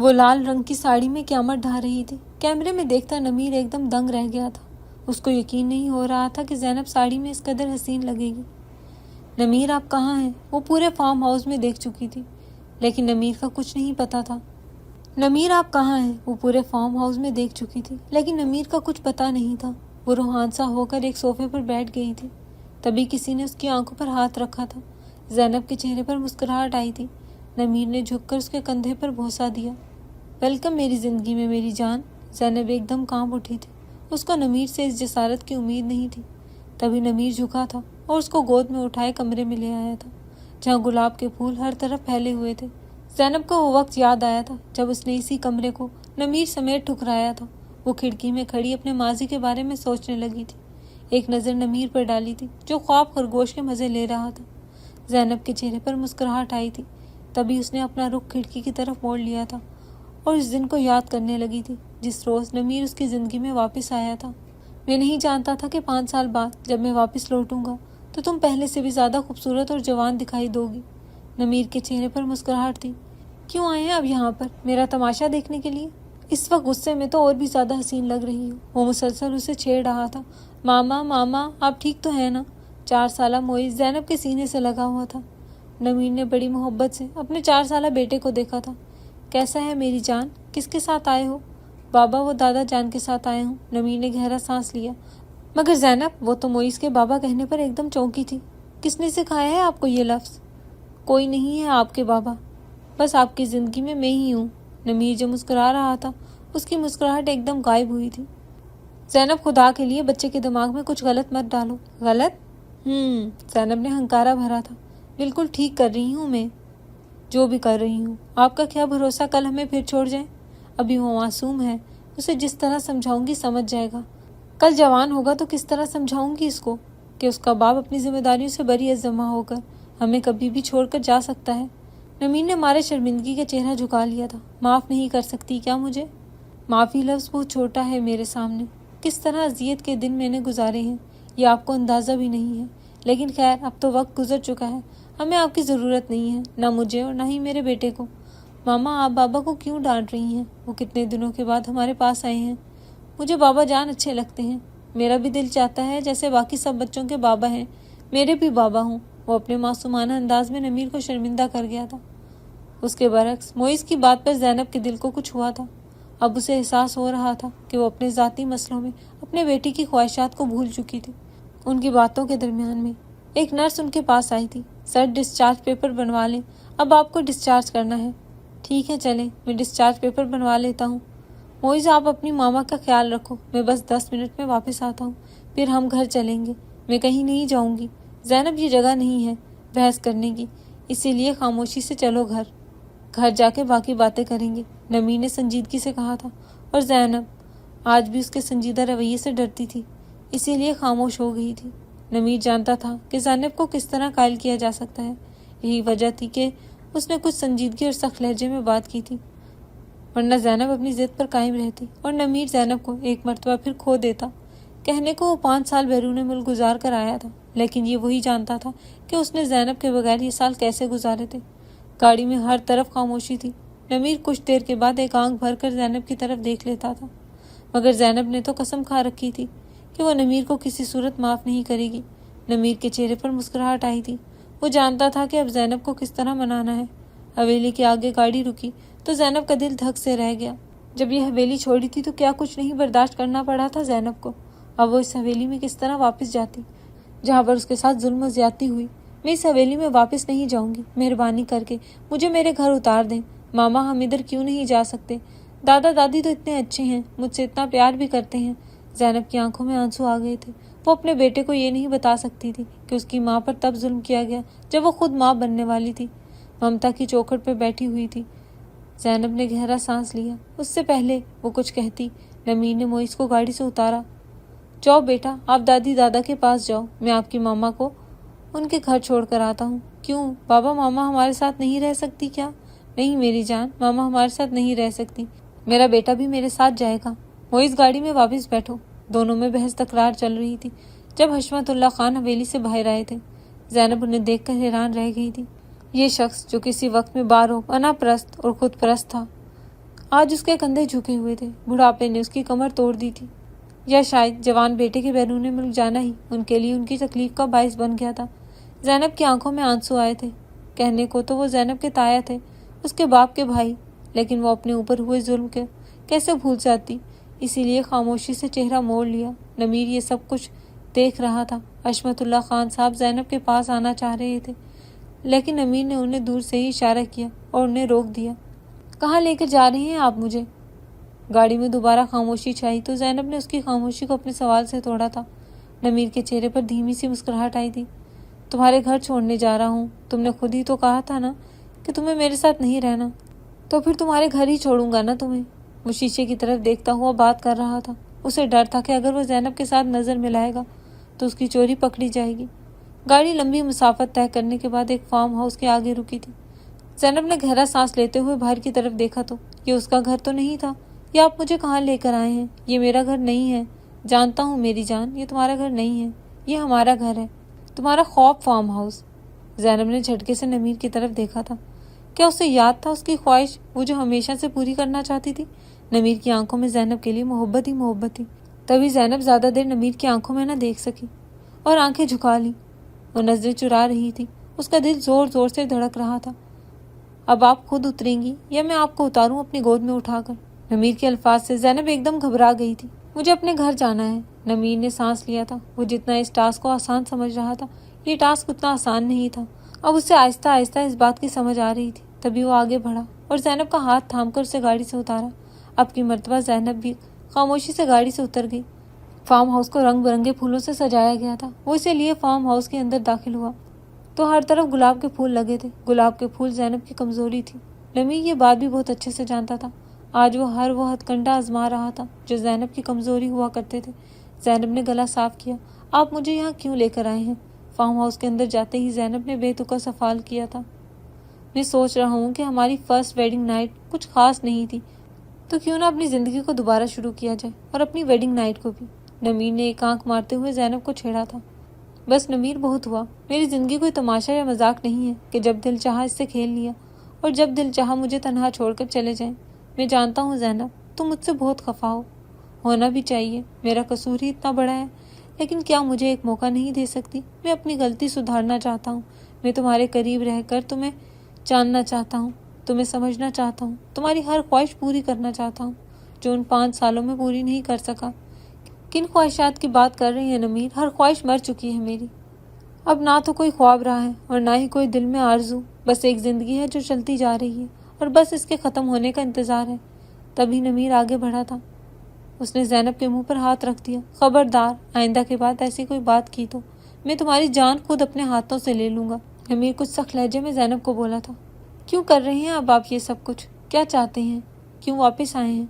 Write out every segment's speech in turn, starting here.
وہ لال رنگ کی ساڑی میں قیامت ڈھا رہی تھی۔ کیمرے میں دیکھتا نمیر ایک دم دنگ رہ گیا تھا۔ اس کو یقین نہیں ہو رہا تھا کہ زینب ساڑی میں اس قدر حسین لگے گی۔ نمیر آپ کہاں ہیں؟ وہ پورے فارم ہاؤس میں دیکھ چکی تھی، لیکن نمیر کا کچھ نہیں پتا تھا۔ نمیر آپ کہاں ہیں؟ وہ پورے فارم ہاؤس میں دیکھ چکی تھی، لیکن نمیر کا کچھ پتا نہیں تھا۔ وہ روحان سا ہو کر ایک صوفے پر بیٹھ گئی تھی۔ تبھی کسی نے اس کی آنکھوں پر ہاتھ رکھا تھا۔ زینب کے چہرے پر مسکراہٹ آئی تھی۔ نمیر نے جھک کر اس کے کندھے پر بوسہ دیا۔ ویلکم میری زندگی میں میری جان۔ زینب ایک دم کانپ اٹھی تھی۔ اس کو نمیر سے اس جسارت کی امید نہیں تھی۔ تبھی نمیر جھکا تھا اور اس کو گود میں اٹھائے کمرے میں لے آیا تھا، جہاں گلاب کے پھول ہر طرف پھیلے ہوئے تھے۔ زینب کو وہ وقت یاد آیا تھا جب اس نے اسی کمرے کو نمیر سمیت ٹھکرایا تھا۔ وہ کھڑکی میں کھڑی اپنے ماضی کے بارے میں سوچنے لگی تھی۔ ایک نظر نمیر پر ڈالی تھی جو خواب خرگوش کے مزے لے رہا تھا۔ زینب کے چہرے پر مسکراہٹ آئی تھی۔ تبھی اس نے اپنا رخ کھڑکی کی طرف موڑ لیا تھا اور اس دن کو یاد کرنے لگی تھی جس روز نمیر اس کی زندگی میں واپس آیا تھا۔ میں نہیں جانتا تھا کہ 5 سال بعد جب میں واپس لوٹوں گا تو تم پہلے سے بھی زیادہ خوبصورت اور جوان دکھائی دو گی۔ نمیر کے چہرے پر مسکراہٹ تھی۔ کیوں آئے ہیں اب یہاں پر؟ میرا تماشا دیکھنے کے لیے؟ اس وقت غصے میں تو اور بھی زیادہ حسین لگ رہی ہو۔ وہ مسلسل اسے چھیڑ رہا تھا۔ ماما ماما آپ ٹھیک تو ہیں نا؟ 4 سالہ معیز زینب کے سینے سے لگا ہوا تھا۔ نمیر نے بڑی محبت سے اپنے 4 سالہ بیٹے کو دیکھا تھا۔ کیسا ہے میری جان؟ کس کے ساتھ آئے ہو؟ بابا وہ دادا جان کے ساتھ آئے ہوں۔ نمیر نے گہرا سانس لیا۔ مگر زینب وہ تو معیز کے بابا کہنے پر ایک دم چونکی تھی۔ کس نے سکھایا ہے آپ کو یہ لفظ؟ کوئی نہیں ہے آپ کے بابا، بس آپ کی زندگی میں ہی ہوں۔ نمیر جو مسکرا رہا تھا اس کی مسکراہٹ ایک دم غائب ہوئی تھی۔ زینب خدا کے لیے بچے کے دماغ میں کچھ غلط مت ڈالو۔ غلط؟ زینب نے ہنکارا بھرا تھا۔ بالکل ٹھیک کر رہی ہوں میں جو بھی کر رہی ہوں۔ آپ کا کیا بھروسہ کل ہمیں پھر چھوڑ جائیں؟ ابھی وہ معصوم ہے، اسے جس طرح سمجھاؤں گی سمجھ جائے گا۔ کل جوان ہوگا تو کس طرح سمجھاؤں گی اس کو کہ اس کا باپ اپنی ذمہ داریوں سے بری ذمہ ہو کر ہمیں کبھی بھی چھوڑ کر جا سکتا ہے۔ نمیر نے مارے شرمندگی کا چہرہ جھکا لیا تھا۔ معاف نہیں کر سکتی کیا مجھے؟ معافی لفظ بہت چھوٹا ہے میرے سامنے۔ کس طرح اذیت کے دن میں نے گزارے ہیں یہ آپ کو اندازہ بھی نہیں ہے، لیکن خیر اب تو وقت گزر چکا ہے۔ ہمیں آپ کی ضرورت نہیں ہے، نہ مجھے اور نہ ہی میرے بیٹے کو۔ ماما آپ بابا کو کیوں ڈانٹ رہی ہیں؟ وہ کتنے دنوں کے بعد ہمارے پاس آئے ہیں۔ مجھے بابا جان اچھے لگتے ہیں۔ میرا بھی دل چاہتا ہے جیسے باقی سب بچوں کے بابا ہیں میرے بھی بابا ہوں۔ وہ اپنے معصومانہ انداز میں نمیر کو شرمندہ کر گیا تھا۔ اس کے برعکس معیز کی بات پر زینب کے دل کو کچھ ہوا تھا۔ اب اسے احساس ہو رہا تھا کہ وہ اپنے ذاتی مسئلوں میں اپنے بیٹی کی خواہشات کو بھول چکی تھی۔ ان کی باتوں کے درمیان میں ایک نرس ان کے پاس آئی تھی۔ سر ڈسچارج پیپر بنوا لیں، اب آپ کو ڈسچارج کرنا ہے۔ ٹھیک ہے چلیں، میں ڈسچارج پیپر بنوا لیتا ہوں۔ معیز آپ اپنی ماما کا خیال رکھو، میں بس 10 منٹ میں واپس آتا ہوں، پھر ہم گھر چلیں گے۔ میں کہیں نہیں جاؤں گی زینب، یہ جگہ نہیں ہے بحث کرنے کی، اسی لیے خاموشی سے چلو گھر جا کے باقی باتیں کریں گے، نمیر نے سنجیدگی سے کہا تھا۔ اور زینب آج بھی اس کے سنجیدہ رویے سے ڈرتی تھی، اسی لیے خاموش ہو گئی تھی۔ نمیر جانتا تھا کہ زینب کو کس طرح قائل کیا جا سکتا ہے، یہی وجہ تھی کہ اس نے کچھ سنجیدگی اور سخت لہجے میں بات کی تھی، ورنہ زینب اپنی ضد پر قائم رہتی اور نمیر زینب کو ایک مرتبہ پھر کھو دیتا۔ کہنے کو وہ 5 سال بیرون ملک گزار کر آیا تھا، لیکن یہ وہی جانتا تھا کہ اس نے زینب کے بغیر یہ سال کیسے گزارے تھے۔ گاڑی میں ہر طرف خاموشی تھی۔ نمیر کچھ دیر کے بعد ایک آنکھ بھر کر زینب کی طرف دیکھ لیتا تھا، مگر زینب نے تو قسم کھا رکھی تھی کہ وہ نمیر کو کسی صورت معاف نہیں کرے گی۔ نمیر کے چہرے پر مسکراہٹ آئی تھی۔ وہ جانتا تھا کہ اب زینب کو کس طرح منانا ہے۔ حویلی کے آگے گاڑی رکی تو زینب کا دل دھک سے رہ گیا۔ جب یہ حویلی چھوڑی تھی تو کیا کچھ نہیں برداشت کرنا پڑا تھا زینب کو؟ اب وہ اس حویلی میں کس طرح واپس جاتی جہاں پر اس کے ساتھ ظلم و زیادتی ہوئی؟ میں اس حویلی میں واپس نہیں جاؤں گی، مہربانی کر کے مجھے میرے گھر اتار دیں۔ ماما ہم ادھر کیوں نہیں جا سکتے؟ دادا دادی تو اتنے اچھے ہیں، مجھ سے اتنا پیار بھی کرتے ہیں۔ زینب کی آنکھوں میں آنسو آ گئے تھے۔ وہ اپنے بیٹے کو یہ نہیں بتا سکتی تھی کہ اس کی ماں پر تب ظلم کیا گیا جب وہ خود ماں بننے والی تھی، ممتا کی چوکھٹ پہ بیٹھی ہوئی تھی۔ زینب نے گہرا سانس لیا۔ اس سے پہلے وہ کچھ کہتی نمیر نے معیز کو گاڑی سے اتارا۔ جاؤ بیٹا، آپ دادی دادا کے پاس جاؤ، میں آپ کی ماما کو ان کے گھر چھوڑ کر آتا ہوں۔ کیوں بابا، ماما ہمارے ساتھ نہیں رہ سکتی کیا؟ نہیں میری جان، ماما ہمارے ساتھ نہیں رہ سکتی، میرا بیٹا بھی میرے ساتھ جائے گا۔ معیز گاڑی میں واپس بیٹھو۔ دونوں میں بحث تکرار چل رہی تھی جب حشمت اللہ خان حویلی سے باہر آئے تھے۔ زینب انہیں دیکھ کر حیران رہ گئی تھی۔ یہ شخص جو کسی وقت میں باروب، انا پرست اور خود پرست تھا، آج اس کے کندھے جھکے ہوئے تھے، بڑھاپے نے اس کی کمر توڑ دی تھی، یا شاید جوان بیٹے کے بیرون ملک جانا ہی ان کے لیے ان کی تکلیف کا باعث بن گیا تھا۔ زینب کی آنکھوں میں آنسو آئے تھے۔ کہنے کو تو وہ زینب کے تایا تھے، اس کے باپ کے بھائی، لیکن وہ اپنے اوپر ہوئے ظلم کے کیسے بھول جاتی، اسی لیے خاموشی سے چہرہ موڑ لیا۔ نمیر یہ سب کچھ دیکھ رہا تھا۔ عصمت اللہ خان صاحب زینب کے پاس آنا چاہ رہے تھے، لیکن نمیر نے انہیں دور سے ہی اشارہ کیا اور انہیں روک دیا۔ کہاں لے کر جا رہے ہیں آپ مجھے؟ گاڑی میں دوبارہ خاموشی چھائی تو زینب نے اس کی خاموشی کو اپنے سوال سے توڑا تھا۔ نمیر کے چہرے پر دھیمی سی مسکراہٹ آئی تھی۔ تمہارے گھر چھوڑنے جا رہا ہوں، تم نے خود ہی تو کہا تھا نا کہ تمہیں میرے ساتھ نہیں رہنا، تو پھر تمہارے گھر ہی چھوڑوں گا نا تمہیں۔ وہ شیشے کی طرف دیکھتا ہوا بات کر رہا تھا۔ اسے ڈر تھا کہ اگر وہ زینب کے ساتھ نظر ملائے گا تو اس کی چوری پکڑی جائے گی۔ گاڑی لمبی مسافت طے کرنے کے بعد ایک فارم ہاؤس کے آگے رکی تھی۔ زینب نے گہرا سانس لیتے ہوئے باہر کی طرف دیکھا تو یہ اس کا گھر تو نہیں تھا۔ یہ آپ مجھے کہاں لے کر آئے ہیں؟ یہ میرا گھر نہیں ہے۔ جانتا ہوں میری جان، یہ تمہارا گھر نہیں ہے، یہ ہمارا گھر ہے، تمہارا خواب فارم ہاؤس۔ زینب نے جھٹکے سے نمیر کی طرف دیکھا تھا۔ کیا اسے یاد تھا اس کی خواہش، وہ جو ہمیشہ سے پوری کرنا چاہتی تھی؟ نمیر کی آنکھوں میں زینب کے لیے محبت ہی محبت تھی۔ تبھی زینب زیادہ دیر نمیر کی آنکھوں میں نہ دیکھ سکی اور آنکھیں جھکا لی۔ وہ نظریں چرا رہی تھی۔ اس کا دل زور زور سے دھڑک رہا تھا۔ اب آپ خود اتریں گی یا میں آپ کو اتاروں اپنی گود میں اٹھا کر؟ نمیر کے الفاظ سے زینب ایک دم گھبرا گئی تھی۔ مجھے اپنے گھر جانا ہے۔ نمیر نے سانس لیا تھا۔ وہ جتنا اس ٹاسک کو آسان سمجھ رہا تھا، یہ ٹاسک اتنا آسان نہیں تھا۔ اب اسے آہستہ آہستہ اس بات کی سمجھ آ رہی تھی۔ تبھی وہ آگے بڑھا اور زینب کا ہاتھ تھام کر اسے گاڑی سے اتارا۔ اب کی مرتبہ زینب بھی خاموشی سے گاڑی سے اتر گئی۔ فارم ہاؤس کو رنگ برنگے پھولوں سے سجایا گیا تھا۔ وہ اسے لیے فارم ہاؤس کے اندر داخل ہوا تو ہر طرف گلاب کے پھول لگے تھے۔ گلاب کے پھول زینب کی کمزوری تھی۔ نمیر یہ بات بھی بہت اچھے سے جانتا تھا۔ آج وہ ہتھ کنڈا آزما رہا تھا جو زینب کی کمزوری ہوا کرتے تھے۔ زینب نے گلا صاف کیا۔ آپ مجھے یہاں کیوں لے کر آئے ہیں؟ فارم ہاؤس کے اندر جاتے ہی زینب نے بے تکا سوال کیا تھا۔ میں سوچ رہا ہوں کہ ہماری فرسٹ ویڈنگ نائٹ کچھ خاص نہیں تھی، تو کیوں نہ اپنی زندگی کو دوبارہ شروع کیا جائے، اور اپنی ویڈنگ نائٹ کو بھی۔ نمیر نے ایک آنکھ مارتے ہوئے زینب کو چھیڑا تھا۔ بس نمیر، بہت ہوا۔ میری زندگی کوئی تماشا یا مذاق نہیں ہے کہ جب دل چاہا اس سے کھیل لیا اور جب دل چاہا مجھے تنہا چھوڑ کر چلے جائیں۔ میں جانتا ہوں زینب، تم مجھ سے بہت خفا ہو، ہونا بھی چاہیے، میرا قصور ہی اتنا بڑا ہے، لیکن کیا مجھے ایک موقع نہیں دے سکتی؟ میں اپنی غلطی سدھارنا چاہتا ہوں۔ میں تمہارے قریب رہ کر تمہیں جاننا چاہتا ہوں، تمہیں سمجھنا چاہتا ہوں، تمہاری ہر خواہش پوری کرنا چاہتا ہوں جو ان 5 سالوں میں پوری نہیں کر سکا۔ کن خواہشات کی بات کر رہی ہیں نمیر؟ ہر خواہش مر چکی ہے میری۔ اب نہ تو کوئی خواب رہا ہے اور نہ ہی کوئی دل میں آرزو، بس ایک زندگی ہے جو چلتی جا رہی ہے اور بس اس کے ختم ہونے کا انتظار ہے۔ تبھی نمیر آگے بڑھا تھا۔ اس نے زینب کے منہ پر ہاتھ رکھ دیا۔ خبردار، آئندہ کے بعد ایسی کوئی بات کی تو میں تمہاری جان خود اپنے ہاتھوں سے لے لوں گا۔ نمیر کچھ سخت لہجے میں زینب کو بولا تھا۔ کیوں کر رہے ہیں اب آپ یہ سب کچھ؟ کیا چاہتے ہیں؟ کیوں واپس آئے ہیں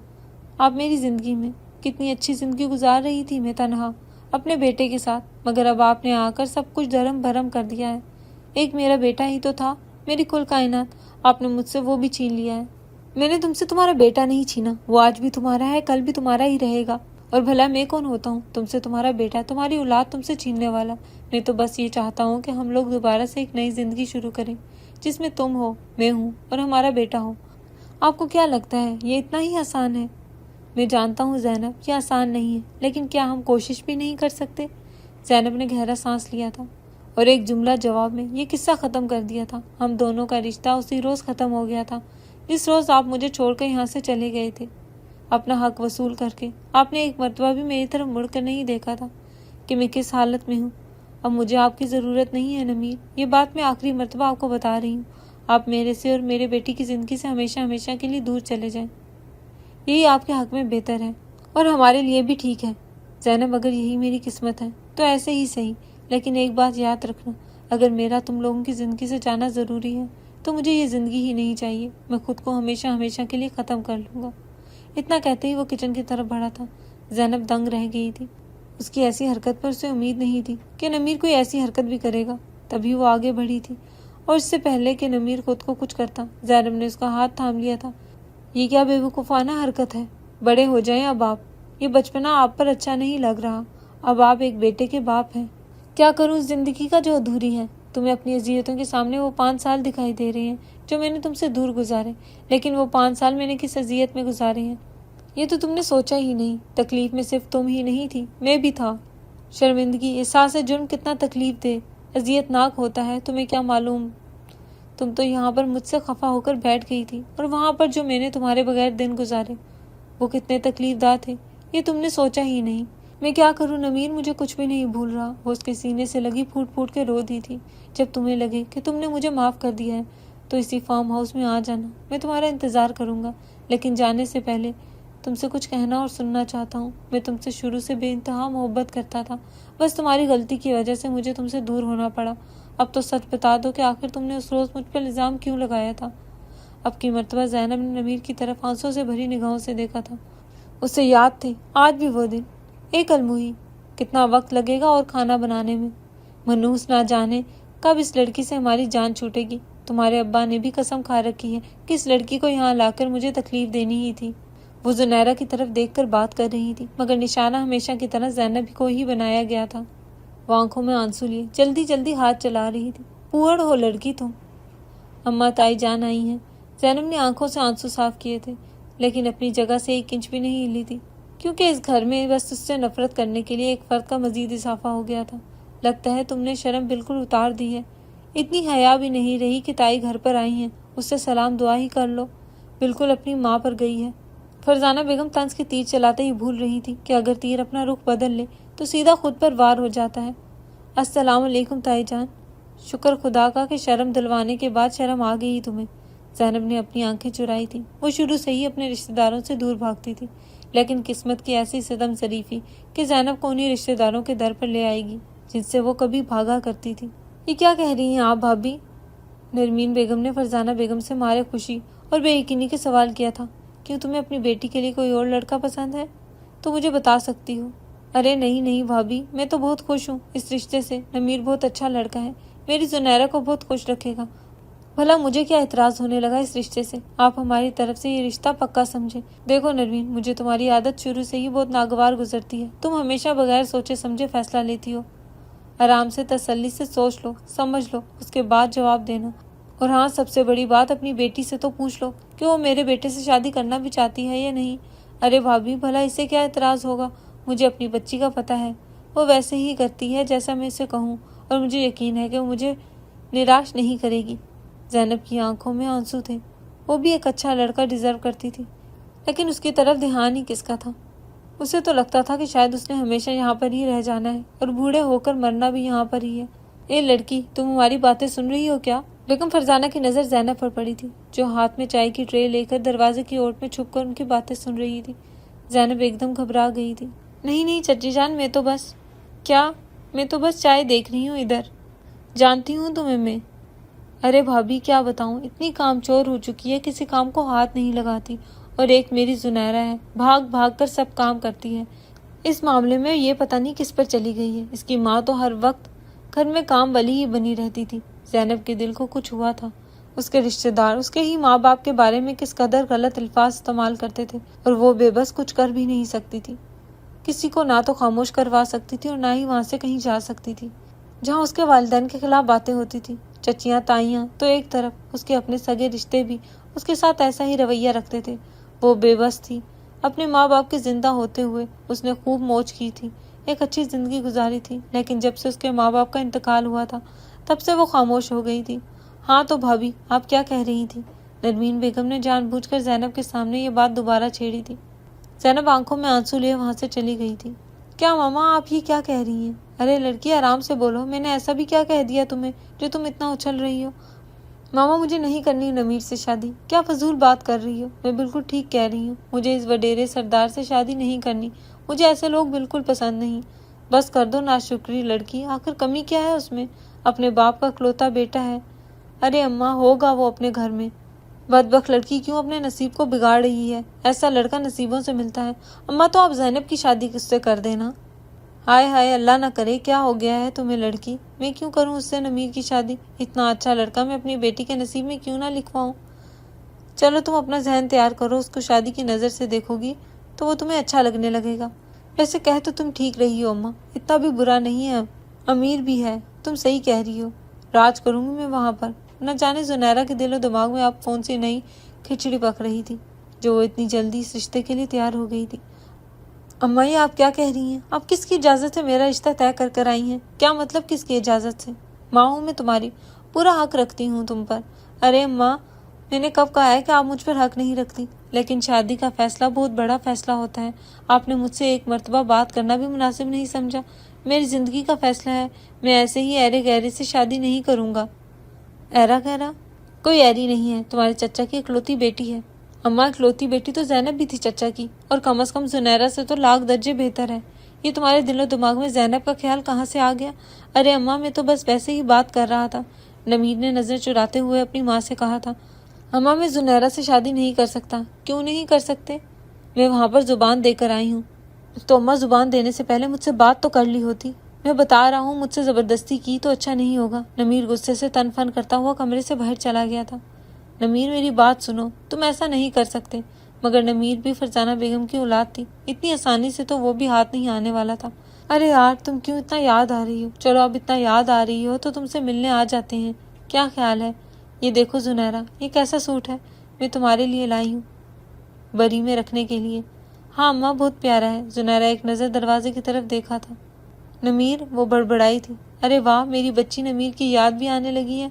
آپ میری زندگی میں؟ کتنی اچھی زندگی گزار رہی تھی میں تنہا اپنے بیٹے کے ساتھ، مگر اب آپ نے آ کر سب کچھ دھرم بھرم کر دیا ہے۔ ایک میرا بیٹا ہی تو تھا، میری کل کائنات، آپ نے مجھ سے وہ بھی چھین لیا ہے۔ میں نے تم سے تمہارا بیٹا نہیں چھینا، وہ آج بھی تمہارا ہے، کل بھی تمہارا ہی رہے گا۔ اور بھلا میں کون ہوتا ہوں تم سے تمہارا بیٹا، تمہاری اولاد تم سے چھیننے والا؟ میں تو بس یہ چاہتا ہوں کہ ہم لوگ دوبارہ سے ایک نئی زندگی شروع کریں جس میں تم ہو، میں ہوں اور ہمارا بیٹا ہو۔ آپ کو کیا لگتا ہے یہ اتنا ہی آسان ہے؟ میں جانتا ہوں زینب، یہ آسان نہیں ہے، لیکن کیا ہم کوشش بھی نہیں کر سکتے؟ زینب نے گہرا سانس لیا تھا اور ایک جملہ جواب میں یہ قصہ ختم کر دیا تھا۔ ہم دونوں کا رشتہ اسی روز ختم ہو گیا تھا جس روز آپ مجھے چھوڑ کر یہاں سے چلے گئے تھے، اپنا حق وصول کر کے۔ آپ نے ایک مرتبہ بھی میری طرف مڑ کر نہیں دیکھا تھا کہ میں کس حالت میں ہوں۔ اب مجھے آپ کی ضرورت نہیں ہے نمیر، یہ بات میں آخری مرتبہ آپ کو بتا رہی ہوں۔ آپ میرے سے اور میرے بیٹی کی زندگی سے ہمیشہ ہمیشہ کے لیے دور چلے جائیں، یہی آپ کے حق میں بہتر ہے اور ہمارے لیے بھی ٹھیک ہے۔ زینب، اگر یہی میری قسمت ہے تو ایسے ہی صحیح، لیکن ایک بات یاد رکھنا، اگر میرا تم لوگوں کی زندگی سے جانا ضروری ہے تو مجھے یہ زندگی ہی نہیں چاہیے، میں خود کو ہمیشہ ہمیشہ کے لیے ختم کر لوں گا۔ اتنا کہتے ہی وہ کچن کی طرف بڑھا تھا۔ زینب دنگ رہ گئی تھی۔ اس کی ایسی حرکت پر اسے امید نہیں تھی کہ نمیر کوئی ایسی حرکت بھی کرے گا۔ تبھی وہ آگے بڑھی تھی اور اس سے پہلے کہ نمیر خود کو کچھ کرتا، زینب نے اس کا ہاتھ تھام لیا تھا۔ یہ کیا بے وقوفانہ حرکت ہے؟ بڑے ہو جائیں اب آپ، یہ بچپنا آپ پر اچھا نہیں لگ رہا، اب آپ ایک بیٹے کے باپ ہیں۔ کیا کروں اس زندگی کا جو ادھوری ہے؟ تمہیں اپنی اذیتوں کے سامنے وہ 5 سال دکھائی دے رہے ہیں جو میں نے تم سے دور گزارے، لیکن وہ 5 سال میں نے کس اذیت میں گزارے ہیں یہ تو تم نے سوچا ہی نہیں۔ تکلیف میں صرف تم ہی نہیں تھی، میں بھی تھا۔ شرمندگی، احساس جرم کتنا تکلیف دہ، اذیت ناک ہوتا ہے، تمہیں کیا معلوم۔ تم تو یہاں پر مجھ سے خفا ہو کر بیٹھ گئی تھی، اور وہاں پر جو میں نے تمہارے بغیر دن گزارے وہ کتنے تکلیف دہ تھے، یہ تم نے سوچا ہی نہیں۔ میں کیا کروں نمیر، مجھے کچھ بھی نہیں بھول رہا۔ وہ اس کے سینے سے لگی پھوٹ پھوٹ کے رو دی تھی۔ جب تمہیں لگے کہ تم نے مجھے معاف کر دیا ہے تو اسی فارم ہاؤس میں آ جانا، میں تمہارا انتظار کروں گا، لیکن جانے سے پہلے تم سے کچھ کہنا اور سننا چاہتا ہوں۔ میں تم سے شروع سے بے انتہا محبت کرتا تھا، بس تمہاری غلطی کی وجہ سے مجھے تم سے دور ہونا پڑا۔ اب تو سچ بتا دو کہ آخر تم نے اس روز مجھ پر الزام کیوں لگایا تھا؟ اب کی مرتبہ زینب نے نمیر کی طرف آنسوں سے بھری نگاہوں سے دیکھا تھا۔ اسے یاد تھے آج بھی وہ دن۔ ایک الموہی، کتنا وقت لگے گا اور کھانا بنانے میں؟ منوس نہ جانے کب اس لڑکی سے ہماری جان چھوٹے گی۔ تمہارے ابا نے بھی قسم کھا رکھی ہے کہ اس لڑکی کو یہاں لا کر مجھے تکلیف دینی ہی تھی۔ وہ زنیرہ کی طرف دیکھ کر بات کر رہی تھی، مگر نشانہ ہمیشہ کی طرح زینب کو ہی بنایا گیا تھا۔ وہ آنکھوں میں آنسو لیے جلدی جلدی ہاتھ چلا رہی تھی۔ پوڑ ہو لڑکی تم۔ اماں تائی جان آئی ہیں۔ زینب نے آنکھوں سے آنسو صاف کیے تھے، لیکن اپنی جگہ سے 1 انچ بھی نہیں ہلی تھی، کیونکہ اس گھر میں بس اس سے نفرت کرنے کے لیے ایک فرد کا مزید اضافہ ہو گیا تھا۔ لگتا ہے تم نے شرم بالکل اتار دی ہے، اتنی حیا بھی نہیں رہی کہ تائی گھر پر آئی ہیں، اس سے سلام دعا ہی کر لو، بالکل اپنی ماں پر گئی ہے۔ فرزانہ بیگم طنز کے تیر چلاتے ہی بھول رہی تھی کہ اگر تیر اپنا رخ بدل لے تو سیدھا خود پر وار ہو جاتا ہے۔ السلام علیکم تائی جان۔ شکر خدا کا کہ شرم دلوانے کے بعد شرم آ گئی تمہیں۔ زینب نے اپنی آنکھیں چرائی تھیں۔ وہ شروع سے ہی اپنے رشتہ داروں سے دور بھاگتی تھی، لیکن قسمت کی ایسی ستم ظریفی کہ زینب کو انہی رشتہ داروں کے در پر لے آئے گی جن سے وہ کبھی بھاگا کرتی تھی۔ یہ کیا کہہ رہی ہیں آپ بھابی؟ نرمین بیگم نے فرزانہ بیگم سے مارے خوشی اور بے یقینی کے سوال کیا تھا۔ کیوں تمہیں اپنی بیٹی کے لیے کوئی اور لڑکا پسند ہے تو مجھے بتا سکتی ہو۔ ارے نہیں نہیں بھابی، میں تو بہت خوش ہوں اس رشتے سے، نمیر بہت اچھا لڑکا ہے، میری زنیرہ کو بہت خوش رکھے گا۔ بھلا مجھے کیا اعتراض ہونے لگا اس رشتے سے؟ آپ ہماری طرف سے یہ رشتہ پکا سمجھے۔ دیکھو نرمین، مجھے تمہاری عادت شروع سے ہی بہت ناگوار گزرتی ہے، تم ہمیشہ بغیر سوچے سمجھے فیصلہ لیتی ہو۔ آرام سے تسلی سے سوچ لو، سمجھ لو، اس کے بعد جواب دینا۔ اور ہاں، سب سے بڑی بات، اپنی بیٹی سے تو پوچھ لو کہ وہ میرے بیٹے سے شادی کرنا بھی چاہتی ہے یا نہیں۔ ارے بھابھی، بھلا اسے کیا اعتراض ہوگا؟ مجھے اپنی بچی کا پتہ ہے، وہ ویسے ہی کرتی ہے جیسا میں اسے کہوں، اور مجھے یقین ہے کہ وہ مجھے نراش نہیں کرے گی۔ زینب کی آنکھوں میں آنسو تھے۔ وہ بھی ایک اچھا لڑکا ڈیزرو کرتی تھی، لیکن اس کی طرف دھیان ہی کس کا تھا؟ اسے تو لگتا تھا کہ شاید اس نے ہمیشہ یہاں پر ہی رہ جانا ہے اور بوڑھے ہو کر مرنا بھی یہاں پر ہی ہے۔ اے لڑکی، تم ہماری باتیں سن رہی ہو کیا؟ بیگم فرزانہ کی نظر زینب پر پڑی تھی، جو ہاتھ میں چائے کی ٹرے لے کر دروازے کی اوٹ میں چھپ کر ان کی باتیں سن رہی تھی۔ زینب ایک دم گھبرا گئی تھی۔ نہیں نہیں چچی جان، میں تو بس چائے دیکھ رہی ہوں ادھر۔ جانتی ہوں تمہیں میں۔ ارے بھابھی، کیا بتاؤں، اتنی کام چور ہو چکی ہے، کسی کام کو ہاتھ نہیں لگاتی، اور ایک میری زنیرہ ہے، بھاگ بھاگ کر سب کام کرتی ہے۔ اس معاملے میں یہ پتہ نہیں کس پر چلی گئی ہے۔ اس کی ماں تو ہر وقت گھر میں کام والی ہی بنی رہتی تھی۔ زینب کے دل کو کچھ ہوا تھا۔ اس کے رشتہ دار اس کے ہی ماں باپ کے بارے میں کس قدر غلط الفاظ استعمال کرتے تھے، اور وہ بے بس کچھ کر بھی نہیں سکتی تھی۔ کسی کو نہ تو خاموش کروا سکتی تھی اور نہ ہی وہاں سے کہیں جا سکتی تھی جہاں اس کے والدین کے خلاف باتیں ہوتی تھی۔ چچیاں تائیاں تو ایک طرف، اس کے اپنے سگے رشتے بھی اس کے ساتھ ایسا ہی رویہ رکھتے تھے۔ وہ بے بس تھی۔ اپنے ماں باپ کے زندہ ہوتے ہوئے اس نے خوب موج کی تھی، ایک اچھی زندگی گزاری تھی، لیکن جب سے اس کے ماں باپ کا انتقال ہوا تھا تب سے وہ خاموش ہو گئی تھی۔ ہاں تو بھابھی، آپ کیا کہہ رہی تھی؟ نرمین بیگم نے جان بوجھ کر زینب کے سامنے یہ بات دوبارہ چھیڑی تھی۔ زینب آنکھوں میں آنسو لیے وہاں سے چلی گئی تھی۔ کیا ماما، آپ یہ کیا کہہ رہی ہیں؟ ارے لڑکی، آرام سے بولو، میں نے ایسا بھی کیا کہہ دیا تمہیں جو تم اتنا اچھل رہی ہو؟ ماما، مجھے نہیں کرنی نمیر سے شادی۔ کیا فضول بات کر رہی ہو؟ میں بالکل ٹھیک کہہ رہی ہوں، مجھے اس وڈیرے سردار سے شادی نہیں کرنی، مجھے ایسے لوگ بالکل پسند نہیں۔ بس کر دو ناشکری لڑکی، آخر کمی کیا ہے اس میں؟ اپنے باپ کا اکلوتا بیٹا ہے۔ ارے اماں، ہوگا وہ اپنے گھر میں۔ بدبخت لڑکی کیوں اپنے نصیب کو بگاڑ رہی ہے؟ ایسا لڑکا نصیبوں سے ملتا ہے۔ اماں، تو آپ زینب کی شادی کس سے کر دینا۔ ہائے ہائے، اللہ نہ کرے، کیا ہو گیا ہے تمہیں لڑکی؟ میں کیوں کروں اس سے نمیر کی شادی؟ اتنا اچھا لڑکا میں اپنی بیٹی کے نصیب میں کیوں نہ لکھواؤں؟ چلو تم اپنا ذہن تیار کرو، اس کو شادی کی نظر سے دیکھو گی تو وہ تمہیں اچھا لگنے لگے گا۔ ویسے کہہ تو تم ٹھیک رہی ہو اماں، اتنا بھی برا نہیں ہے، امیر بھی ہے، تم صحیح کہہ رہی ہو۔ راج کروں گی میں وہاں پر۔ نہ جانے زنیرہ کے دل و دماغ میں اب کون سی نئی کھچڑی پک رہی تھی جو وہ اتنی جلدی اس رشتے کے لیے تیار ہو گئی تھی۔ اماں یہ آپ کیا کہہ رہی ہیں؟ آپ کس کی اجازت سے میرا رشتہ طے کر کر آئی ہیں؟ کیا مطلب کس کی اجازت سے؟ ماں ہوں میں تمہاری، پورا حق رکھتی ہوں تم پر۔ ارے اماں، میں نے کب کہا ہے کہ آپ مجھ پر حق نہیں رکھتی؟ لیکن شادی کا فیصلہ بہت بڑا فیصلہ ہوتا ہے۔ آپ نے مجھ سے ایک مرتبہ بات کرنا بھی مناسب نہیں سمجھا۔ میری زندگی کا فیصلہ ہے، میں ایسے ہی ایرے گہرے سے شادی نہیں کروں گا۔ ایرا گہرا؟ کوئی ایری نہیں ہے، تمہارے چچا کی اکلوتی بیٹی ہے۔ اماں اکلوتی بیٹی تو زینب بھی تھی چچا کی، اور کم از کم زنیرہ سے تو لاکھ درجے بہتر ہے۔ یہ تمہارے دل و دماغ میں زینب کا خیال کہاں سے آ گیا؟ ارے اماں، میں تو بس ویسے ہی بات کر رہا تھا، نمیر نے نظر چراتے ہوئے اپنی ماں سے کہا تھا۔ اماں میں زنیرہ سے شادی نہیں کر سکتا۔ کیوں نہیں کر سکتے؟ میں وہاں پر زبان دے کر آئی ہوں۔ تو اماں زبان دینے سے پہلے مجھ سے بات تو کر لی ہوتی۔ میں بتا رہا ہوں، مجھ سے زبردستی کی تو اچھا نہیں ہوگا۔ نمیر غصے سے تن فن کرتا ہوا کمرے سے باہر چلا گیا تھا۔ نمیر میری بات سنو، تم ایسا نہیں کر سکتے۔ مگر نمیر بھی فرزانہ بیگم کی اولاد تھی، اتنی آسانی سے تو وہ بھی ہاتھ نہیں آنے والا تھا۔ ارے یار، تم کیوں اتنا یاد آ رہی ہو؟ چلو اب اتنا یاد آ رہی ہو تو تم سے ملنے آ جاتے ہیں، کیا خیال ہے؟ یہ دیکھو زنیرہ، یہ کیسا سوٹ ہے؟ میں تمہارے لیے لائی ہوں، بری میں رکھنے کے لیے۔ ہاں اماں، بہت پیارا ہے۔ زنیرہ ایک نظر دروازے کی طرف دیکھا تھا۔ نمیر، وہ بڑبڑائی تھی۔ ارے واہ، میری بچی نمیر کی یاد بھی آنے لگی ہے۔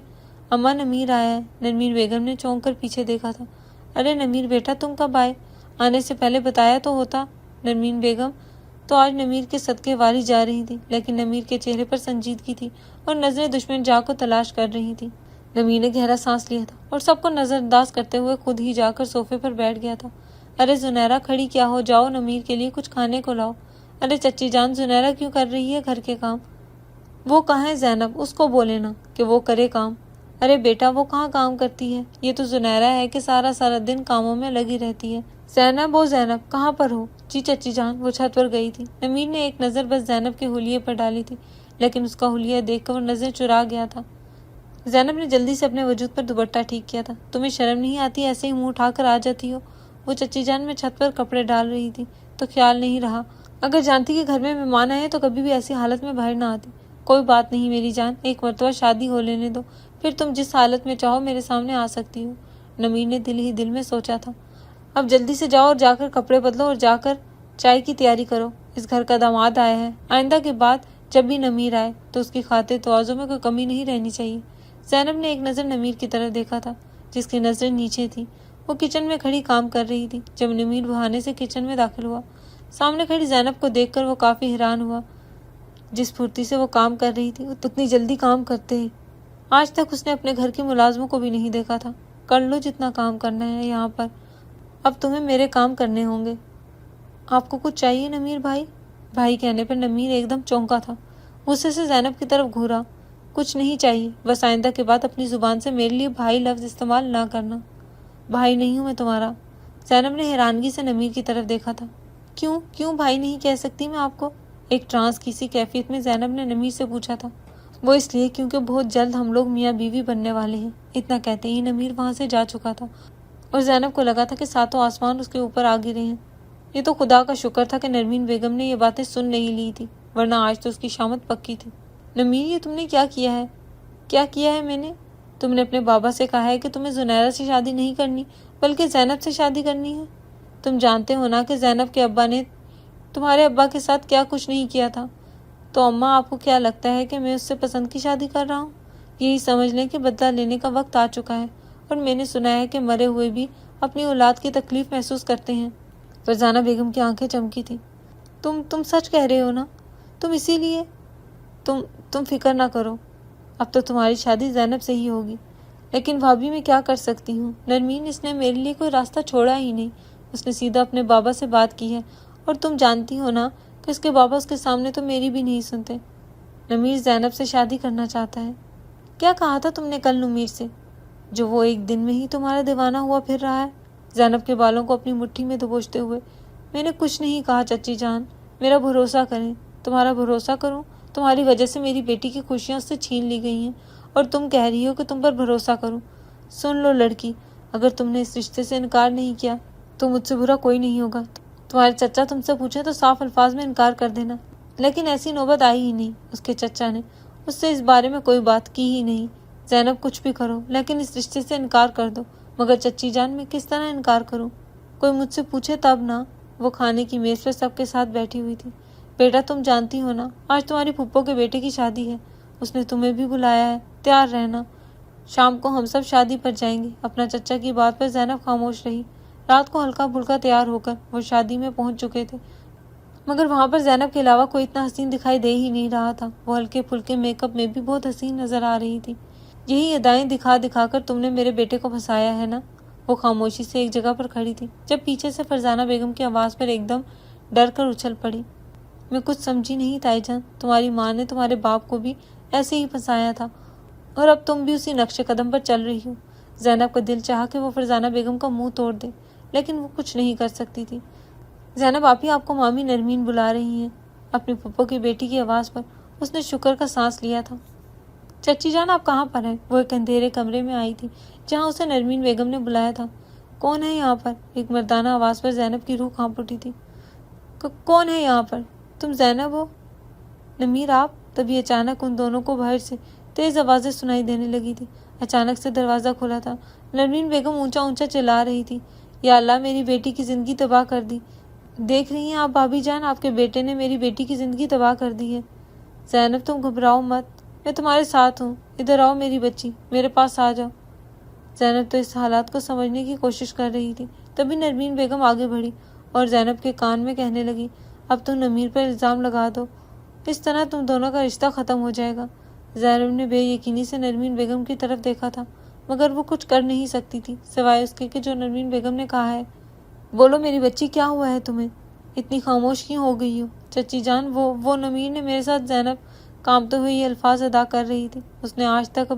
اماں نمیر آیا ہے۔ نرمین بیگم نے چونک کر پیچھے دیکھا تھا۔ ارے نمیر بیٹا، تم کب آئے؟ آنے سے پہلے بتایا تو ہوتا۔ نرمین بیگم تو آج نمیر کے صدقے واری جا رہی تھی، لیکن نمیر کے چہرے پر سنجیدگی تھی اور نظریں دشمن جا کو تلاش کر رہی تھی۔ نمیر نے گہرا سانس لیا تھا اور سب کو نظر انداز کرتے ہوئے خود ہی جا کر صوفے پر بیٹھ گیا تھا۔ ارے زنیرہ، کھڑی کیا ہو؟ جاؤ نمیر کے لیے کچھ کھانے کو لاؤ۔ ارے چچی جان، زنیرہ کیوں کر رہی ہے گھر کے کام؟ وہ کہاں ہے زینب؟ اس کو بولے نا کہ وہ کرے کام۔ ارے بیٹا، وہ کہاں کام کرتی ہے؟ یہ تو زنیرہ ہے کہ سارا دن کاموں میں لگی رہتی ہے۔ زینب، وہ زینب کہاں پر ہو؟ جی چچی جان، وہ چھت پر گئی تھی۔ نمیر نے ایک نظر بس زینب کے حلیے پر ڈالی تھی، لیکن اس کا حلیہ دیکھ کر وہ نظر چرا گیا تھا۔ زینب نے جلدی سے اپنے وجود پر دوپٹہ ٹھیک کیا تھا۔ تمہیں شرم نہیں آتی؟ ایسے ہی منہ اٹھا کر آ جاتی ہو۔ وہ چچی جان، میں چھت پر کپڑے ڈال رہی تھی تو خیال نہیں رہا۔ اگر جانتی کہ گھر میں مہمان آئے تو کبھی بھی ایسی حالت میں باہر نہ آتی۔ کوئی بات نہیں میری جان، ایک مرتبہ شادی ہو لینے دو، پھر تم جس حالت میں چاہو میرے سامنے آ سکتی ہو۔ نمیر نے دل ہی دل میں سوچا تھا۔ اب جلدی سے جاؤ اور جا کر کپڑے بدلو اور جا کر چائے کی تیاری کرو۔ اس گھر کا داماد آیا ہے، آئندہ کے بعد جب بھی نمیر آئے تو اس کی خاطر تواضع میں کوئی کمی نہیں رہنی چاہیے۔ زینب نے ایک نظر نمیر کی طرف دیکھا تھا، جس کی نظریں نیچے تھی۔ وہ کچن میں کھڑی کام کر رہی تھی جب نمیر بہانے سے کچن میں داخل ہوا۔ سامنے کھڑی زینب کو دیکھ کر وہ کافی حیران ہوا۔ جس پھرتی سے وہ کام کر رہی تھی، اتنی جلدی کام کرتے ہیں آج تک اس نے اپنے گھر کی ملازموں کو بھی نہیں دیکھا تھا۔ کر لو جتنا کام کرنا ہے یہاں پر، اب تمہیں میرے کام کرنے ہوں گے۔ آپ کو کچھ چاہیے نمیر بھائی؟ بھائی کہنے پر نمیر ایک دم چونکا تھا، غصے سے زینب کی طرف گھورا۔ کچھ نہیں چاہیے، بس آئندہ کے بعد اپنی زبان سے میرے لیے بھائی لفظ استعمال نہ کرنا۔ بھائی نہیں ہوں میں تمہارا۔ زینب نے حیرانگی سے نمیر کی طرف دیکھا تھا۔ کیوں بھائی نہیں کہہ سکتی میں آپ کو؟ ایک ٹرانس کی سی کیفیت میں زینب نے نمیر سے پوچھا تھا۔ وہ اس لیے کیونکہ بہت جلد ہم لوگ میاں بیوی بننے والے ہیں۔ اتنا کہتے ہی نمیر وہاں سے جا چکا تھا اور زینب کو لگا تھا کہ ساتوں آسمان اس کے اوپر آ گرے ہیں۔ یہ تو خدا کا شکر تھا کہ نرمین بیگم نے یہ باتیں سن نہیں لی تھی، ورنہ آج تو اس کی شامت پکی تھی۔ نمیر، یہ تم نے کیا کیا ہے؟ کیا کیا ہے میں نے؟ تم نے اپنے بابا سے کہا ہے کہ تمہیں زنیرہ سے شادی نہیں کرنی بلکہ زینب سے شادی کرنی ہے۔ تم جانتے ہو نا کہ زینب کے ابا نے تمہارے ابا کے ساتھ کیا کچھ نہیں کیا تھا۔ تو اماں، آپ کو کیا لگتا ہے کہ میں اس سے پسند کی شادی کر رہا ہوں؟ یہی سمجھ لیں کہ بدلہ لینے کا وقت آ چکا ہے، اور میں نے سنا ہے کہ مرے ہوئے بھی اپنی اولاد کی تکلیف محسوس کرتے ہیں۔ فرزانہ بیگم کی آنکھیں چمکی تھی۔ تم سچ کہہ رہے ہو نا؟ تم اسی لیے تم فکر نہ کرو، اب تو تمہاری شادی زینب سے ہی ہوگی۔ لیکن بھابھی، میں کیا کر سکتی ہوں؟ نرمین، اس نے میرے لیے کوئی راستہ چھوڑا ہی نہیں، اس نے سیدھا اپنے بابا سے بات کی ہے، اور تم جانتی ہو نا کہ اس کے بابا اس کے سامنے تو میری بھی نہیں سنتے۔ نمیر زینب سے شادی کرنا چاہتا ہے۔ کیا کہا تھا تم نے کل نمیر سے، جو وہ ایک دن میں ہی تمہارا دیوانہ ہوا پھر رہا ہے؟ زینب کے بالوں کو اپنی مٹھی میں دبوچتے ہوئے، میں نے کچھ نہیں کہا چچی جان، میرا بھروسہ کریں۔ تمہارا بھروسہ کروں؟ تمہاری وجہ سے میری بیٹی کی خوشیاں اس سے چھین لی گئی ہیں، اور تم کہہ رہی ہو کہ تم پر بھروسہ کروں؟ سن لو لڑکی، اگر تم نے اس رشتے سے انکار نہیں کیا تو مجھ سے برا کوئی نہیں ہوگا۔ تمہارے چچا تم سے پوچھیں تو صاف الفاظ میں انکار کر دینا۔ لیکن ایسی نوبت آئی ہی نہیں، اس کے چچا نے، اس سے اس بارے میں کوئی بات کی ہی نہیں۔ زینب کچھ بھی کرو لیکن اس رشتے سے انکار کر دو۔ مگر چچی جان میں کس طرح انکار کروں؟ کوئی مجھ سے پوچھے تب نا۔ وہ کھانے کی میز پر سب کے ساتھ بیٹھی ہوئی تھی۔ بیٹا تم جانتی ہو نا آج تمہاری پھپھو کے بیٹے کی شادی ہے، اس نے تمہیں بھی بلایا ہے، تیار رہنا، شام کو ہم سب شادی پر جائیں گے۔ اپنا چچا کی بات پر زینب خاموش رہی۔ رات کو ہلکا پھلکا تیار ہو کر وہ شادی میں پہنچ چکے تھے، مگر وہاں پر زینب کے علاوہ کوئی اتنا حسین دکھائی دے ہی نہیں رہا تھا۔ وہ ہلکے پھلکے میک اپ میں بھی بہت حسین نظر آ رہی تھی۔ یہی ادائیں دکھا دکھا کر تم نے میرے بیٹے کو پھنسایا ہے نا؟ وہ خاموشی سے ایک جگہ پر کھڑی تھی جب پیچھے سے فرزانہ بیگم کی آواز پر ایک دم ڈر کر اچھل پڑی۔ میں کچھ سمجھی نہیں تائی جان، تمہاری ماں نے تمہارے باپ کو بھی ایسے ہی پھنسایا تھا اور اب تم بھی اسی نقش قدم پر چل رہی ہو۔ زینب کا دل چاہا کہ وہ فرزانہ بیگم کا منہ توڑ دے، لیکن وہ کچھ نہیں کر سکتی تھی۔ زینب آپی، آپ کو مامی نرمین بلا رہی ہیں۔ اپنی پھپھو کی بیٹی کی آواز پر اس نے شکر کا سانس لیا تھا۔ چچی جان آپ کہاں پر ہیں؟ وہ ایک اندھیرے کمرے میں آئی تھی جہاں اسے نرمین بیگم نے بلایا تھا۔ کون ہے یہاں پر؟ ایک مردانہ آواز پر زینب کی روح کانپ اٹھی تھی۔ کون ہے یہاں پر؟ تم زینب ہو؟ نمیر آپ؟ تبھی اچانک ان دونوں کو باہر سے تیز آوازیں سنائی دینے لگی تھی۔ اچانک سے دروازہ کھلا تھا۔ نرمین بیگم اونچا اونچا چلا رہی تھی، یا اللہ میری بیٹی کی زندگی تباہ کر دی۔ دیکھ رہی ہیں آپ بھابھی جان، آپ کے بیٹے نے میری بیٹی کی زندگی تباہ کر دی ہے۔ زینب تم گھبراؤ مت، میں تمہارے ساتھ ہوں، ادھر آؤ میری بچی، میرے پاس آ جاؤ۔ زینب تو اس حالات کو سمجھنے کی کوشش کر رہی تھی، تبھی نرمین بیگم آگے بڑھی اور زینب کے کان میں کہنے لگی، اب تم نمیر پر الزام لگا دو، اس طرح تم دونوں کا رشتہ ختم ہو جائے گا۔ زینب نے بے یقینی سے نرمین بیگم کی طرف دیکھا تھا، مگر وہ کچھ کر نہیں سکتی تھی سوائے اس کے کہ جو نرمین بیگم نے کہا ہے۔ بولو میری بچی، کیا ہوا ہے تمہیں؟ اتنی خاموش کیوں ہو گئی ہو؟ چچی جان وہ نمیر نے میرے ساتھ، زینب کانپتے ہوئے یہ الفاظ ادا کر رہی تھی۔ اس نے آج تک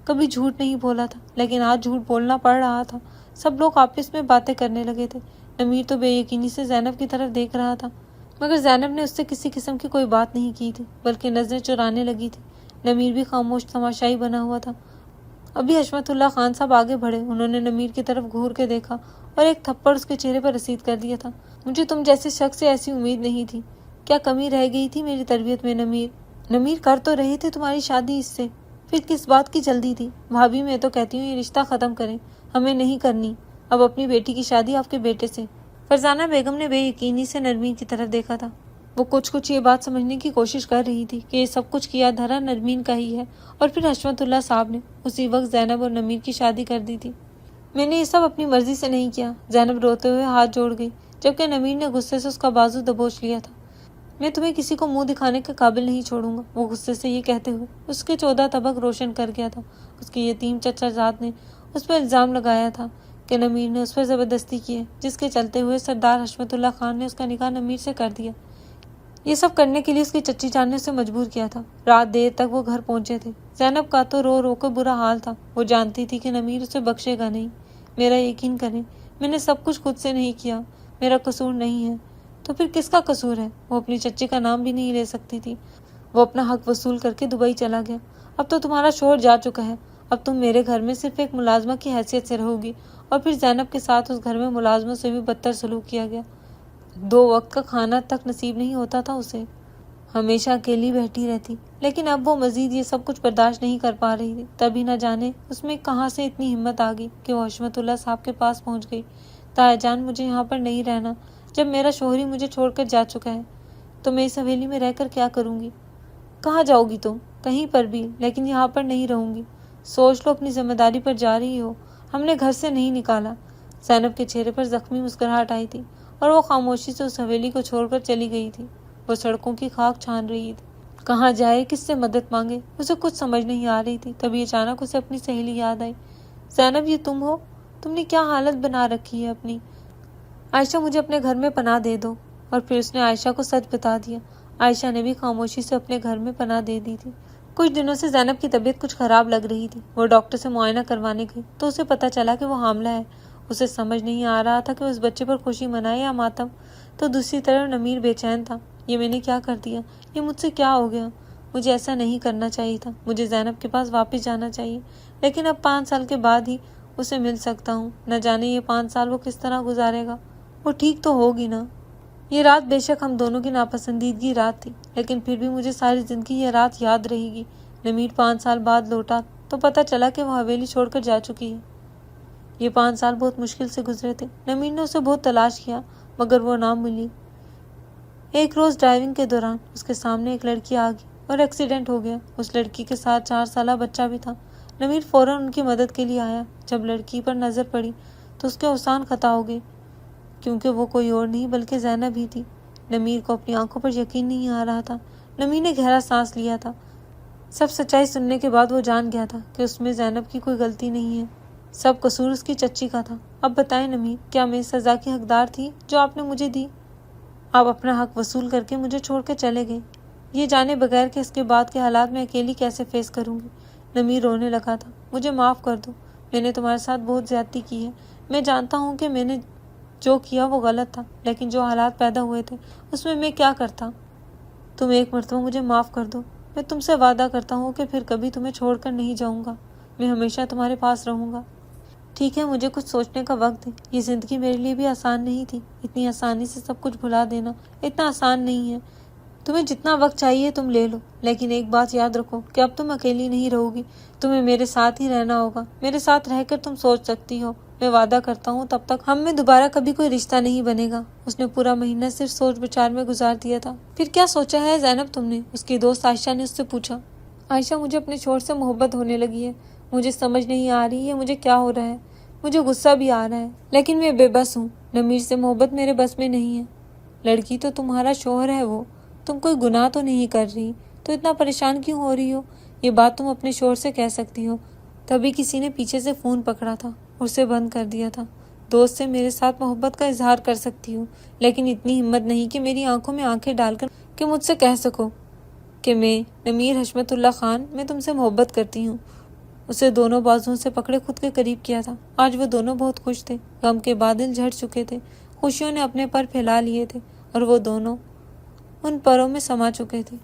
کبھی جھوٹ نہیں بولا تھا، لیکن آج جھوٹ بولنا پڑ رہا تھا۔ سب لوگ آپس میں باتیں کرنے لگے تھے۔ نمیر تو بے یقینی سے زینب کی طرف دیکھ رہا تھا، مگر زینب نے اس سے کسی قسم کی کوئی بات نہیں کی تھی، بلکہ نظریں چرانے لگی تھی۔ نمیر بھی خاموش تماشائی بنا ہوا تھا۔ ابھی حشمت اللہ خان صاحب آگے بڑھے، انہوں نے نمیر کی طرف گھور کے دیکھا اور ایک تھپڑ اس کے چہرے پر رسید کر دیا تھا۔ مجھے تم جیسے شخص سے ایسی امید نہیں تھی۔ کیا کمی رہ گئی تھی میری تربیت میں نمیر کر تو رہے تھے تمہاری شادی اس سے، پھر کس بات کی جلدی تھی؟ بھابھی میں تو کہتی ہوں یہ رشتہ ختم کریں، ہمیں نہیں کرنی اب اپنی بیٹی کی شادی آپ کے بیٹے سے۔ فرزانہ بیگم نے بے یقینی سے نرمین کی طرف دیکھا تھا۔ وہ کچھ یہ بات سمجھنے کی کوشش کر رہی تھی کہ یہ سب کچھ کیا دھرا نرمین کا ہی ہے، اور پھر حشمت اللہ صاحب نے اسی وقت زینب اور نمیر کی شادی کر دی تھی۔ میں نے یہ سب اپنی مرضی سے نہیں کیا۔ زینب روتے ہوئے ہاتھ جوڑ گئی، جبکہ نمیر نے غصے سے اس کا بازو دبوچ لیا تھا۔ میں تمہیں کسی کو منہ دکھانے کے قابل نہیں چھوڑوں گا، وہ غصے سے یہ کہتے ہوئے اس کے 14 طبق روشن کر گیا تھا۔ اس کے یتیم چچا زاد نے اس پر الزام لگایا تھا کہ نمیر نے اس پر زبردستی کی ہے، جس کے چلتے ہوئے سردار حشمت اللہ خان نے اس کا نکاح نمیر سے کر دیا۔ یہ سب کرنے کے لیے اس کی چچی جان نے اسے مجبور کیا تھا۔ رات دیر تک وہ گھر پہنچے تھے۔ زینب کا تو رو رو کر برا حال تھا۔ وہ جانتی تھی کہ نمیر اسے بخشے گا نہیں۔ میرا یقین کریں، میں نے سب کچھ خود سے نہیں کیا، میرا قصور نہیں ہے۔ تو پھر کس کا قصور ہے؟ وہ اپنی چچی کا نام بھی نہیں لے سکتی تھی۔ وہ اپنا حق وصول کر کے دبئی چلا گیا۔ اب تو تمہارا شوہر جا چکا ہے، اب تم میرے گھر میں صرف ایک ملازمہ کی حیثیت سے رہو گی۔ اور پھر زینب کے ساتھ اس گھر میں ملازموں سے بھی بدتر سلوک کیا گیا۔ 2 وقت کا کھانا تک نصیب نہیں ہوتا تھا اسے، ہمیشہ اکیلی بیٹھی رہتی۔ لیکن اب وہ مزید یہ سب کچھ برداشت نہیں کر پا رہی تھی۔ تبھی نہ جانے اس میں کہاں سے اتنی ہمت آ گئی کہ وہ حشمت اللہ صاحب کے پاس پہنچ گئی۔ تایا جان، مجھے یہاں پر نہیں رہنا، جب میرا شوہر ہی مجھے چھوڑ کر جا چکا ہے تو میں اس حویلی میں رہ کر کیا کروں گی؟ کہاں جاؤ گی تم؟ کہیں پر بھی، لیکن یہاں پر نہیں رہوں گی۔ سوچ لو، اپنی ذمہ داری پر جا رہی ہو، ہم نے گھر سے نہیں نکالا۔ زینب کے چہرے پر زخمی مسکراہٹ آئی تھی اور وہ خاموشی سے اس حویلی کو چھوڑ کر چلی گئی تھی۔ وہ سڑکوں کی خاک چھان رہی تھی، کہاں جائے، کس سے مدد مانگے، اسے کچھ سمجھ نہیں آ رہی تھی۔ تبھی اچانک اسے اپنی سہیلی یاد آئی۔ زینب، یہ تم ہو؟ تم نے کیا حالت بنا رکھی ہے اپنی؟ عائشہ، مجھے اپنے گھر میں پناہ دے دو۔ اور پھر اس نے عائشہ کو سچ بتا دیا۔ عائشہ نے بھی خاموشی سے اپنے گھر میں پناہ دے دی تھی۔ کچھ دنوں سے زینب کی طبیعت کچھ خراب لگ رہی تھی۔ وہ ڈاکٹر سے معائنہ کروانے گئی تو اسے پتہ چلا کہ وہ حاملہ ہے۔ اسے سمجھ نہیں آ رہا تھا کہ اس بچے پر خوشی منائے یا ماتم۔ تو دوسری طرف نمیر بے چین تھا۔ یہ میں نے کیا کر دیا؟ یہ مجھ سے کیا ہو گیا؟ مجھے ایسا نہیں کرنا چاہیے تھا۔ مجھے زینب کے پاس واپس جانا چاہیے، لیکن اب 5 سال کے بعد ہی اسے مل سکتا ہوں۔ نہ جانے یہ 5 سال وہ کس طرح گزارے گا۔ وہ ٹھیک تو ہوگی نا؟ یہ رات بے شک ہم دونوں کی ناپسندیدگی رات تھی، لیکن پھر بھی مجھے ساری زندگی یہ رات یاد رہے گی۔ نمیر 5 سال بعد لوٹا تو پتہ چلا کہ وہ حویلی چھوڑ کر جا چکی ہے۔ یہ 5 سال بہت مشکل سے گزرے تھے۔ نمیر نے اسے بہت تلاش کیا مگر وہ نہ ملی۔ ایک روز ڈرائیونگ کے دوران اس کے سامنے ایک لڑکی آ گئی اور ایکسیڈنٹ ہو گیا۔ اس لڑکی کے ساتھ 4 سالہ بچہ بھی تھا۔ نمیر فوراً ان کی مدد کے لیے آیا۔ جب لڑکی پر نظر پڑی تو اس کے ہوشان خطا ہو گئے، کیونکہ وہ کوئی اور نہیں بلکہ زینب ہی تھی۔ نمیر کو اپنی آنکھوں پر یقین نہیں آ رہا تھا۔ نمیر نے گہرا سانس لیا تھا۔ سب سچائی سننے کے بعد وہ جان گیا تھا کہ اس میں زینب کی کوئی غلطی نہیں ہے، سب قصور اس کی چچی کا تھا۔ اب بتائیں نمیر، کیا میں اس سزا کی حقدار تھی جو آپ نے مجھے دی؟ آپ اپنا حق وصول کر کے مجھے چھوڑ کے چلے گئے، یہ جانے بغیر کہ اس کے بعد کے حالات میں اکیلی کیسے فیس کروں گی۔ نمیر رونے لگا تھا۔ مجھے معاف کر دو، میں نے تمہارے ساتھ بہت زیادتی کی ہے۔ میں جانتا ہوں کہ میں نے جو کیا وہ غلط تھا، لیکن جو حالات پیدا ہوئے تھے اس میں کیا کرتا۔ تم ایک مرتبہ مجھے معاف کر دو، میں تم سے وعدہ کرتا ہوں کہ پھر کبھی تمہیں چھوڑ کر نہیں جاؤں گا، میں ہمیشہ تمہارے پاس رہوں گا۔ ٹھیک ہے، مجھے کچھ سوچنے کا وقت ہے۔ یہ زندگی میرے لیے بھی آسان نہیں تھی، اتنی آسانی سے سب کچھ بھلا دینا اتنا آسان نہیں ہے۔ تمہیں جتنا وقت چاہیے تم لے لو، لیکن ایک بات یاد رکھو کہ اب تم اکیلی نہیں رہو گی، تمہیں میرے ساتھ ہی رہنا ہوگا۔ میرے ساتھ رہ کر تم سوچ سکتی ہو، میں وعدہ کرتا ہوں تب تک ہم میں دوبارہ کبھی کوئی رشتہ نہیں بنے گا۔ اس نے پورا مہینہ صرف سوچ بچار میں گزار دیا تھا۔ پھر کیا سوچا ہے زینب تم نے؟ اس کی دوست عائشہ نے اس سے پوچھا۔ عائشہ، مجھے اپنے شوہر سے محبت ہونے لگی ہے، مجھے سمجھ نہیں آ رہی ہے مجھے کیا ہو رہا ہے، مجھے غصہ بھی آ رہا ہے، لیکن میں بے بس ہوں۔ نمیر سے محبت میرے بس میں نہیں ہے۔ لڑکی تو تمہارا شوہر ہے، وہ تم کوئی گناہ تو نہیں کر رہی، تو اتنا پریشان کیوں ہو رہی ہو؟ یہ بات تم اپنے شوہر سے کہہ سکتی ہو۔ تبھی کسی نے پیچھے سے فون پکڑا تھا، اسے بند کر دیا تھا۔ دوست سے میرے ساتھ محبت کا اظہار کر سکتی ہوں، لیکن اتنی ہمت نہیں کہ میری آنکھوں میں آنکھیں ڈال کر کہ مجھ سے کہہ سکو کہ میں نمیر حشمت اللہ خان میں تم سے محبت کرتی ہوں۔ اسے دونوں بازوؤں سے پکڑے خود کے قریب کیا تھا۔ آج وہ دونوں بہت خوش تھے، غم کے بادل جھڑ چکے تھے، خوشیوں نے اپنے پر پھیلا لیے تھے اور وہ دونوں ان پروں میں سما چکے تھے۔